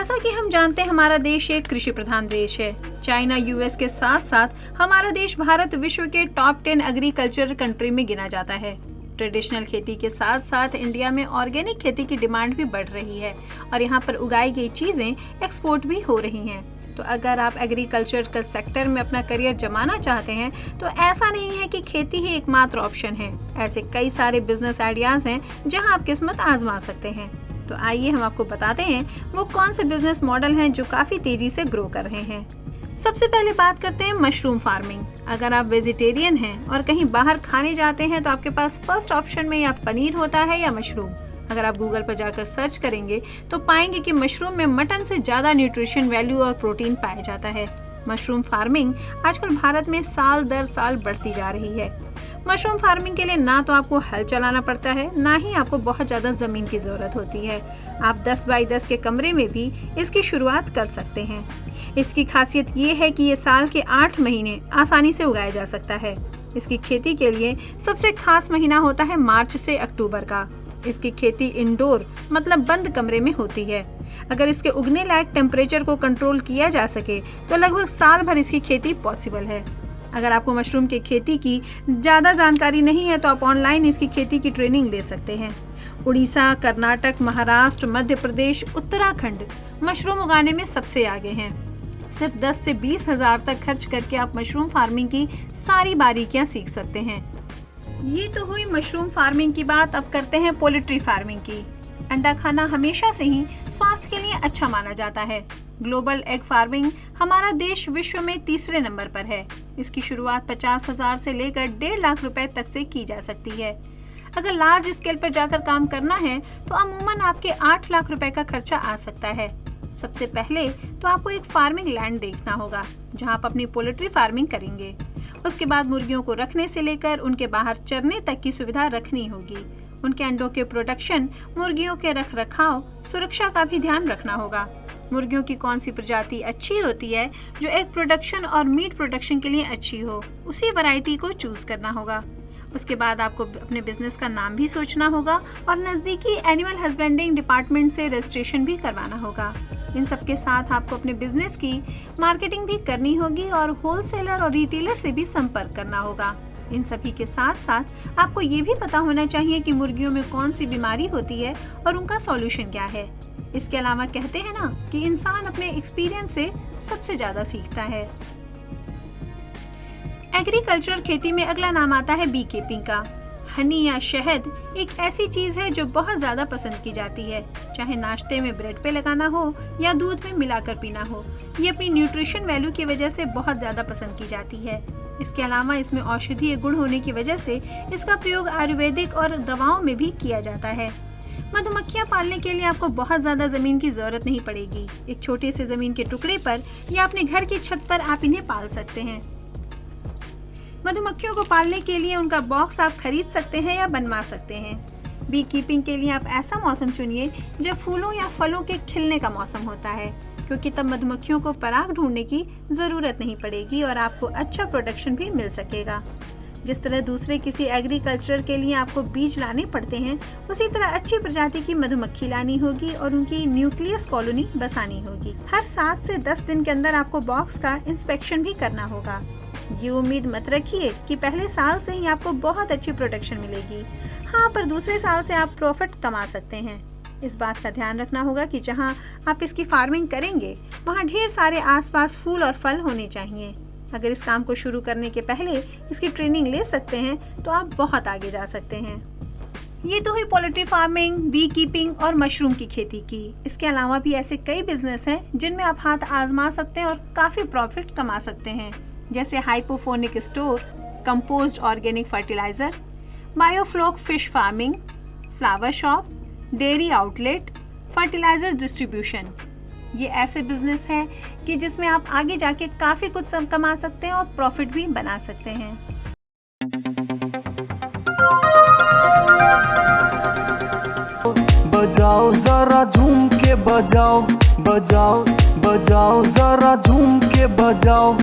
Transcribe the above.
जैसा कि हम जानते हैं हमारा देश एक कृषि प्रधान देश है। चाइना यूएस के साथ साथ हमारा देश भारत विश्व के टॉप 10 एग्रीकल्चर कंट्री में गिना जाता है। ट्रेडिशनल खेती के साथ साथ इंडिया में ऑर्गेनिक खेती की डिमांड भी बढ़ रही है और यहाँ पर उगाई गई चीजें एक्सपोर्ट भी हो रही हैं। तो अगर आप एग्रीकल्चर के सेक्टर में अपना करियर जमाना चाहते हैं तो ऐसा नहीं है कि खेती ही एकमात्र ऑप्शन है। ऐसे कई सारे बिजनेस आइडियाज हैं जहां आप किस्मत आजमा सकते हैं। तो आइए हम आपको बताते हैं वो कौन से बिजनेस मॉडल हैं जो काफी तेजी से ग्रो कर रहे हैं। सबसे पहले बात करते हैं मशरूम फार्मिंग। अगर आप वेजिटेरियन हैं और कहीं बाहर खाने जाते हैं तो आपके पास फर्स्ट ऑप्शन में या पनीर होता है या मशरूम। अगर आप गूगल पर जाकर सर्च करेंगे तो पाएंगे कि मशरूम में मटन से ज़्यादा न्यूट्रिशन वैल्यू और प्रोटीन पाया जाता है। मशरूम फार्मिंग आजकल भारत में साल दर साल बढ़ती जा रही है। मशरूम फार्मिंग के लिए ना तो आपको हल चलाना पड़ता है, ना ही आपको बहुत ज़्यादा ज़मीन की ज़रूरत होती है। आप 10 बाई 10 के कमरे में भी इसकी शुरुआत कर सकते हैं। इसकी खासियत ये है कि ये साल के 8 महीने आसानी से उगाया जा सकता है। इसकी खेती के लिए सबसे खास महीना होता है मार्च से अक्टूबर का। इसकी खेती इंडोर मतलब बंद कमरे में होती है। अगर इसके उगने लायक टेम्परेचर को कंट्रोल किया जा सके तो लगभग साल भर इसकी खेती पॉसिबल है। अगर आपको मशरूम की खेती की ज़्यादा जानकारी नहीं है तो आप ऑनलाइन इसकी खेती की ट्रेनिंग ले सकते हैं। उड़ीसा, कर्नाटक, महाराष्ट्र, मध्य प्रदेश, उत्तराखंड मशरूम उगाने में सबसे आगे हैं। सिर्फ 10 से 20 हज़ार तक खर्च करके आप मशरूम फार्मिंग की सारी बारीकियां सीख सकते हैं। ये तो हुई मशरूम फार्मिंग की बात। अब करते हैं पोल्ट्री फार्मिंग की। अंडा खाना हमेशा से ही स्वास्थ्य के लिए अच्छा माना जाता है। ग्लोबल एग फार्मिंग हमारा देश विश्व में तीसरे नंबर पर है। इसकी शुरुआत 50,000 से लेकर 1.5 लाख रुपए तक से की जा सकती है। अगर लार्ज स्केल पर जाकर काम करना है तो अमूमन आपके 8 लाख रुपए का खर्चा आ सकता है। सबसे पहले तो आपको एक फार्मिंग लैंड देखना होगा जहां आप अपनी पोल्ट्री फार्मिंग करेंगे। उसके बाद मुर्गियों को रखने से लेकर उनके बाहर चरने तक की सुविधा रखनी होगी। उनके अंडों के प्रोडक्शन, मुर्गियों के रख रखाव, सुरक्षा का भी ध्यान रखना होगा। मुर्गियों की कौन सी प्रजाति अच्छी होती है जो एग प्रोडक्शन और मीट प्रोडक्शन के लिए अच्छी हो, उसी वैरायटी को चूज करना होगा। उसके बाद आपको अपने बिजनेस का नाम भी सोचना होगा और नज़दीकी एनिमल हस्बेंडिंग डिपार्टमेंट से रजिस्ट्रेशन भी करवाना होगा। इन सब के साथ आपको अपने बिजनेस की मार्केटिंग भी करनी होगी और होलसेलर और रिटेलर से भी संपर्क करना होगा। इन सभी के साथ साथ आपको ये भी पता होना चाहिए कि मुर्गियों में कौन सी बीमारी होती है और उनका सॉल्यूशन क्या है। इसके अलावा कहते हैं ना कि इंसान अपने एक्सपीरियंस से सबसे ज्यादा सीखता है। एग्रीकल्चर खेती में अगला नाम आता है बी कीपिंग का। हनी या शहद एक ऐसी चीज है जो बहुत ज्यादा पसंद की जाती है, चाहे नाश्ते में ब्रेड पे लगाना हो या दूध में मिलाकर पीना हो। ये अपनी न्यूट्रिशन वैल्यू की वजह से बहुत ज्यादा पसंद की जाती है। इसके अलावा इसमें औषधीय गुण होने की वजह से इसका प्रयोग आयुर्वेदिक और दवाओं में भी किया जाता है। मधुमक्खियां पालने के लिए आपको बहुत ज्यादा जमीन की जरूरत नहीं पड़ेगी। एक छोटे से जमीन के टुकड़े पर या अपने घर की छत पर आप इन्हें पाल सकते हैं। मधुमक्खियों को पालने के लिए उनका बॉक्स आप खरीद सकते हैं या बनवा सकते हैं। बी कीपिंग के लिए आप ऐसा मौसम चुनिए जब फूलों या फलों के खिलने का मौसम होता है, क्योंकि तब मधुमक्खियों को पराग ढूंढने की जरूरत नहीं पड़ेगी और आपको अच्छा प्रोडक्शन भी मिल सकेगा। जिस तरह दूसरे किसी एग्रीकल्चर के लिए आपको बीज लाने पड़ते हैं, उसी तरह अच्छी प्रजाति की मधुमक्खी लानी होगी और उनकी न्यूक्लियस कॉलोनी बसानी होगी। हर 7 से 10 दिन के अंदर आपको बॉक्स का इंस्पेक्शन भी करना होगा। ये उम्मीद मत रखिए कि पहले साल से ही आपको बहुत अच्छी प्रोडक्शन मिलेगी। हाँ, पर दूसरे साल से आप प्रॉफिट कमा सकते हैं। इस बात का ध्यान रखना होगा कि जहाँ आप इसकी फार्मिंग करेंगे वहाँ ढेर सारे आसपास फूल और फल होने चाहिए। अगर इस काम को शुरू करने के पहले इसकी ट्रेनिंग ले सकते हैं तो आप बहुत आगे जा सकते हैं। ये तो हुई पोल्ट्री फार्मिंग, बी कीपिंग और मशरूम की खेती की। इसके अलावा भी ऐसे कई बिजनेस हैं जिनमें आप हाथ आजमा सकते हैं और काफ़ी प्रॉफिट कमा सकते हैं, जैसे hydroponic store, compost organic fertilizer, biofloc fish farming, flower shop, dairy outlet, fertilizer distribution. ये ऐसे बिजनेस है कि जिसमें आप आगे जाके काफ़ी कुछ कमा सकते हैं और प्रॉफिट भी बना सकते हैं। बजाओ जरा झूम के बजाओ, बजाओ बजाओ जरा झूम के बजाओ।